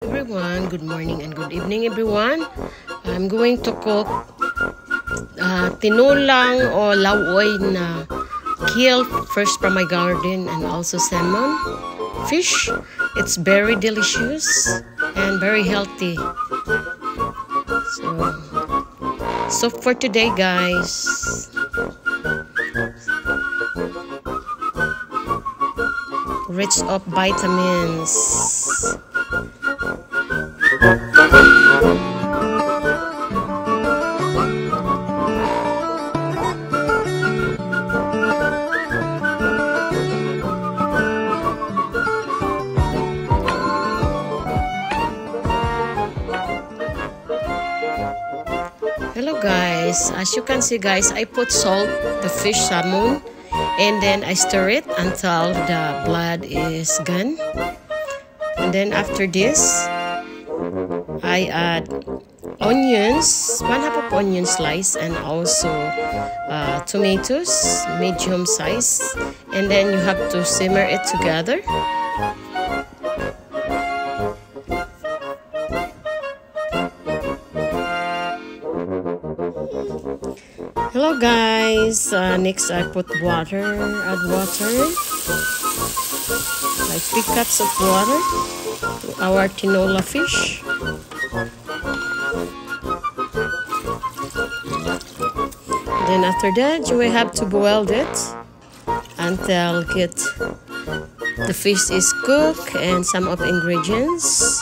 Everyone, good morning and good evening everyone. I'm going to cook tinolang o lauoy na killed fresh from my garden and also salmon fish. It's very delicious and very healthy. So for today guys, rich of vitamins. Hello guys, as you can see guys, I put salt, the fish salmon, and then I stir it until the blood is gone. And then after this, I add onions, 1/2 of onion slice, and also tomatoes, medium size. And then you have to simmer it together. Hello guys, next I put water, add water, like 3 cups of water to our tinola fish. Then after that, you will have to boil it until the fish is cooked and some of ingredients.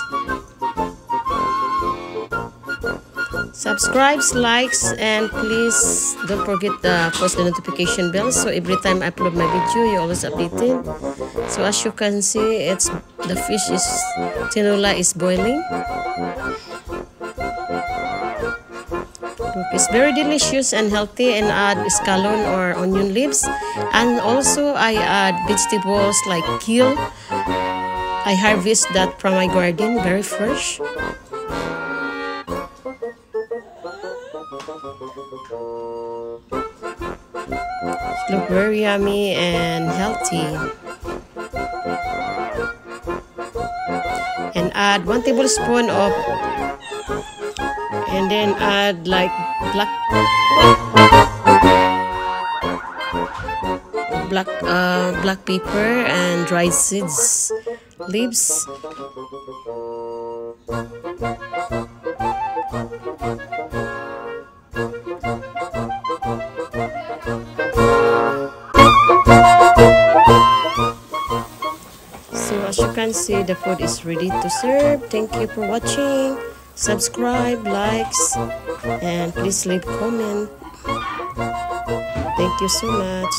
Subscribe, likes, and please don't forget to post the notification bell so every time I upload my video you always updated. So as you can see, the tinola is boiling. Look, it's very delicious and healthy, and add scallion or onion leaves, and also I add vegetables like kale. I harvest that from my garden, very fresh. Look very yummy and healthy. And add 1 tablespoon of, and then add like black pepper and dried seeds leaves. So as you can see, the food is ready to serve. Thank you for watching. Subscribe, likes, and please leave comment. Thank you so much.